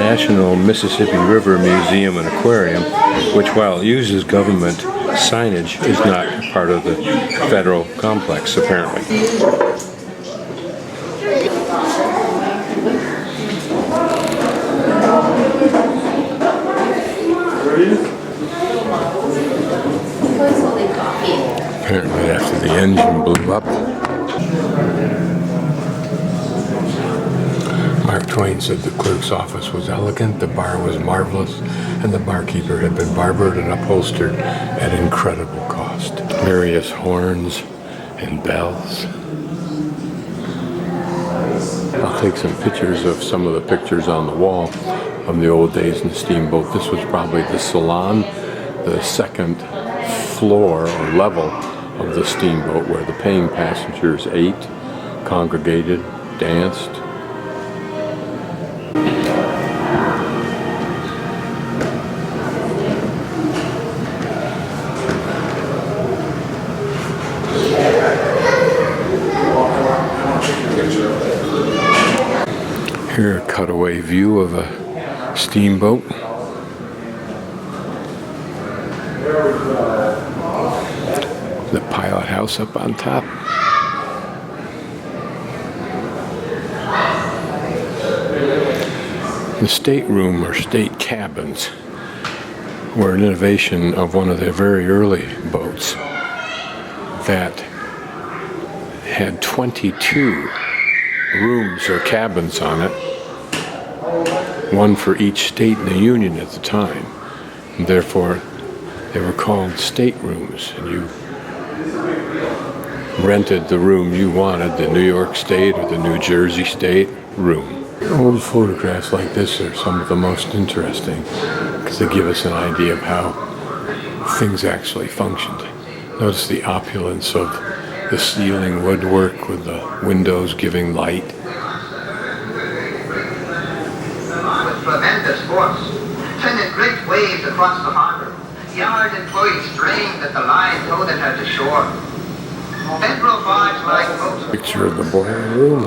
National Mississippi River Museum and Aquarium, which, while it uses government signage, is not part of the federal complex, apparently. Apparently after the engine blew up. Mark Twain said the clerk's office was elegant, the bar was marvelous, and the barkeeper had been barbered and upholstered at incredible cost. Various horns and bells. I'll take some pictures of some of the pictures on the wall of the old days in the steamboat. This was probably the salon, the second floor or level of the steamboat where the paying passengers ate, congregated, danced. Here, a cutaway view of a steamboat. The pilot house up on top. The stateroom or state cabins were an innovation of one of the very early boats that had 22 rooms or cabins on it, one for each state in the Union at the time, and therefore they were called staterooms, and you rented the room you wanted, the New York State or the New Jersey State room. Old photographs like this are some of the most interesting because they give us an idea of how things actually functioned. Notice the opulence of the ceiling woodwork with the windows giving light. With tremendous force, sending great waves across the harbor, yard employees strained at the line towed it to shore. Federal barge like boats. Picture of the boiler room.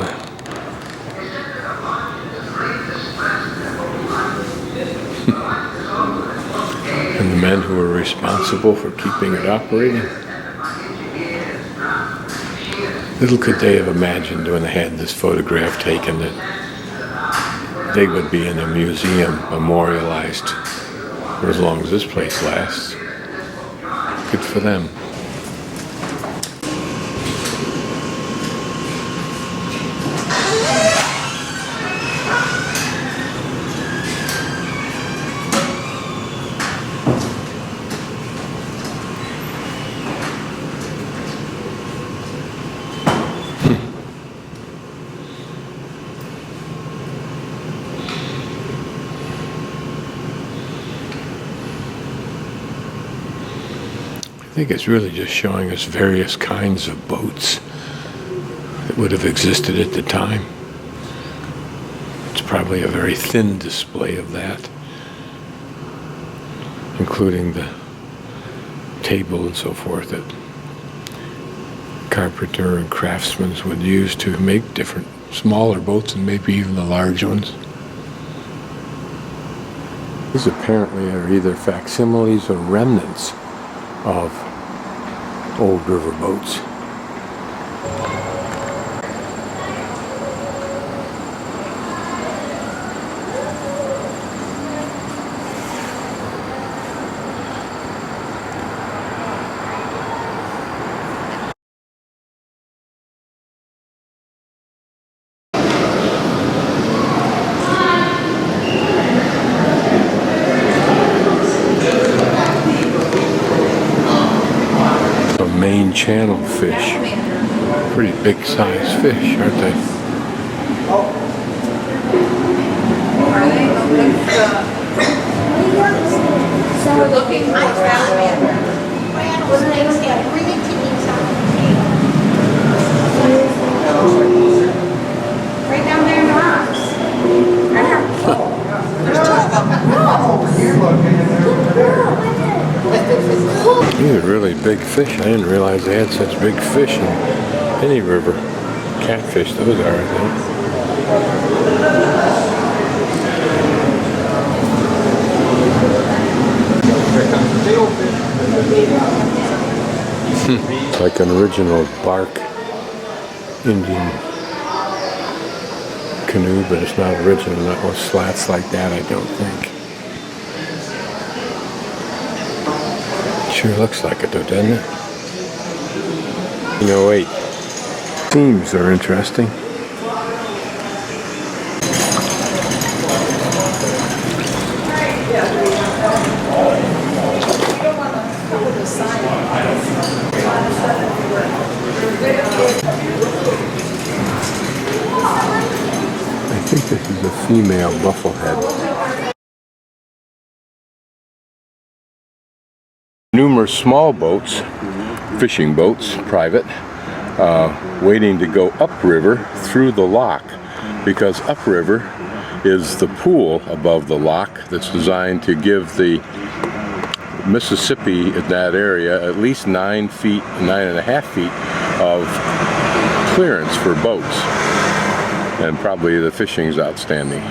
And the men who were responsible for keeping it operating. Little could they have imagined when they had this photograph taken that they would be in a museum memorialized for as long as this place lasts. Good for them. I think it's really just showing us various kinds of boats that would have existed at the time. It's probably a very thin display of that, including the table and so forth that carpenter and craftsmen would use to make different smaller boats and maybe even the large ones. These apparently are either facsimiles or remnants of old river boats. Main channel fish. Pretty big size fish, aren't they? Are they? So we're looking for salamander. Bring it to me. Right down there in the rocks. There's two of them. These are really big fish. I didn't realize they had such big fish in any river. Catfish, those are, I think. It's like an original bark Indian canoe, but it's not original. Not with slats like that, I don't think. Sure looks like it though, doesn't it? 1908. Themes are interesting. I think this is a female bufflehead. Numerous small boats, fishing boats, private, waiting to go upriver through the lock, because upriver is the pool above the lock that's designed to give the Mississippi in that area at least 9 feet, 9.5 feet of clearance for boats, and probably the fishing's outstanding.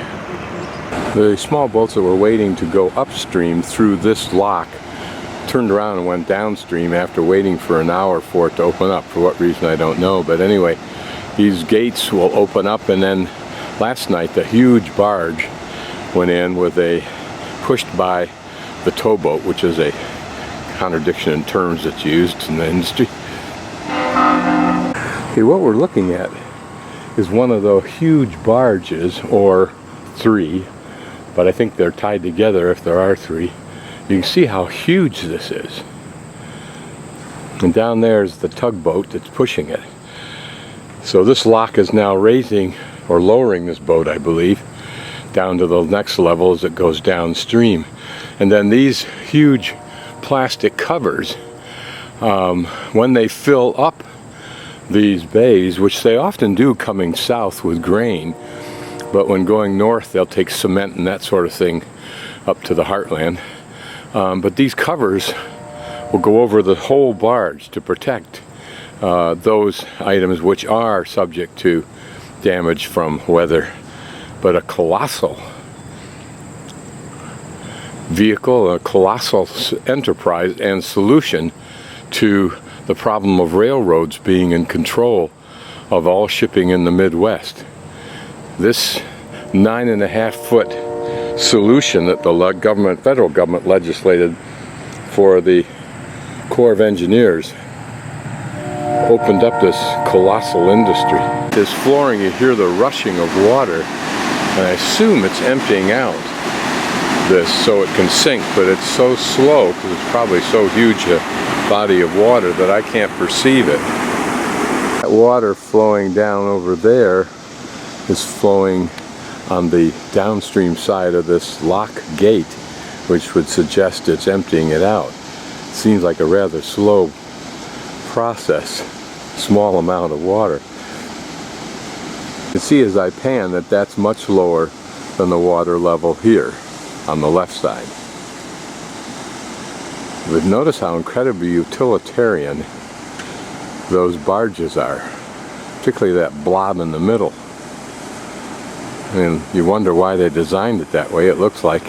The small boats that were waiting to go upstream through this lock turned around and went downstream after waiting for an hour for it to open up. For what reason, I don't know, but anyway, these gates will open up, and then last night the huge barge went in with a pushed by the towboat, which is a contradiction in terms that's used in the industry. Okay, what we're looking at is one of those huge barges, or 3, but I think they're tied together if there are 3. You can see how huge this is. And down there is the tugboat that's pushing it. So this lock is now raising or lowering this boat, I believe, down to the next level as it goes downstream. And then these huge plastic covers, when they fill up these bays, which they often do coming south with grain, but when going north they'll take cement and that sort of thing up to the heartland. But these covers will go over the whole barge to protect those items which are subject to damage from weather. But a colossal vehicle, a colossal enterprise and solution to the problem of railroads being in control of all shipping in the Midwest. This 9.5 foot solution that the federal government legislated for the Corps of Engineers opened up this colossal industry. This flooring, you hear the rushing of water, and I assume it's emptying out this so it can sink, but it's so slow because it's probably so huge a body of water that I can't perceive it. That water flowing down over there is flowing on the downstream side of this lock gate, which would suggest it's emptying it out. It seems like a rather slow process, small amount of water. You can see as I pan that that's much lower than the water level here on the left side. But notice how incredibly utilitarian those barges are, particularly that blob in the middle. I mean, you wonder why they designed it that way. It looks like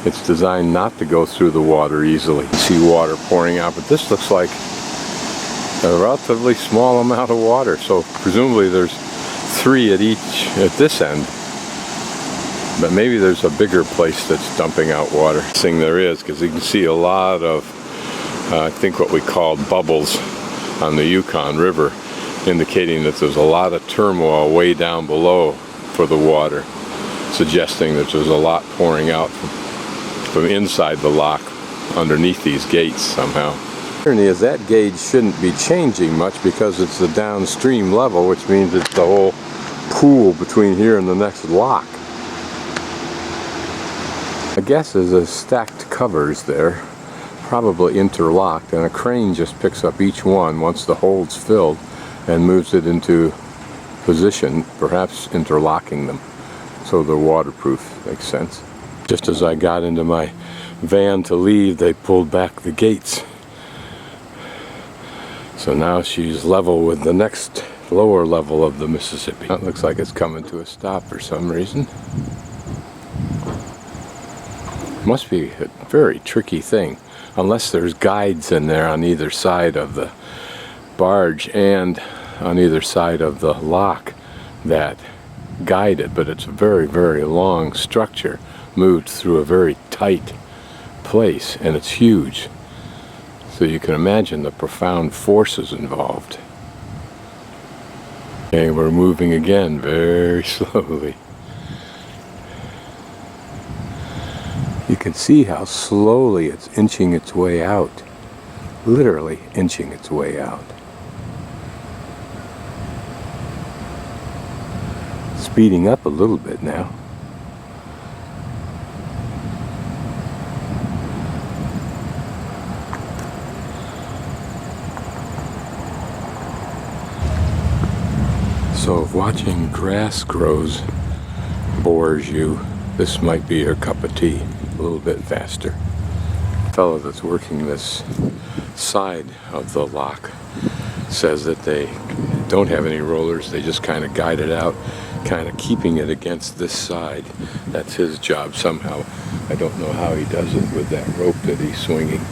it's designed not to go through the water easily. You see water pouring out, but this looks like a relatively small amount of water. So presumably there's 3 at this end. But maybe there's a bigger place that's dumping out water. Thing there is, because you can see a lot of, I think what we call bubbles on the Yukon River, indicating that there's a lot of turmoil way down below for the water, suggesting that there's a lot pouring out from inside the lock underneath these gates somehow. The irony is that gauge shouldn't be changing much because it's the downstream level, which means it's the whole pool between here and the next lock. I guess there's a stacked covers there, probably interlocked, and a crane just picks up each one once the hole's filled and moves it into position, perhaps interlocking them so they're waterproof. Makes sense. Just as I got into my van to leave, they pulled back the gates. So now she's level with the next lower level of the Mississippi. That looks like it's coming to a stop for some reason. Must be a very tricky thing unless there's guides in there on either side of the barge and on either side of the lock that guide it. But it's a very, very long structure moved through a very tight place, and it's huge. So you can imagine the profound forces involved. And we're moving again very slowly. You can see how slowly it's inching its way out. Literally inching its way out. Speeding up a little bit now. So if watching grass grows bores you, this might be your cup of tea. A little bit faster. The fellow that's working this side of the lock says that they don't have any rollers. They just kind of guide it out, kind of keeping it against this side. That's his job somehow. I don't know how he does it with that rope that he's swinging.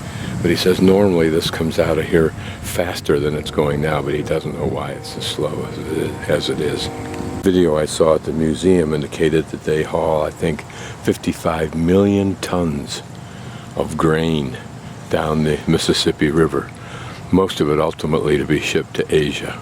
But he says normally this comes out of here faster than it's going now, but he doesn't know why it's as slow as it is. The video I saw at the museum indicated that they haul, I think, 55 million tons of grain down the Mississippi River. Most of it ultimately to be shipped to Asia.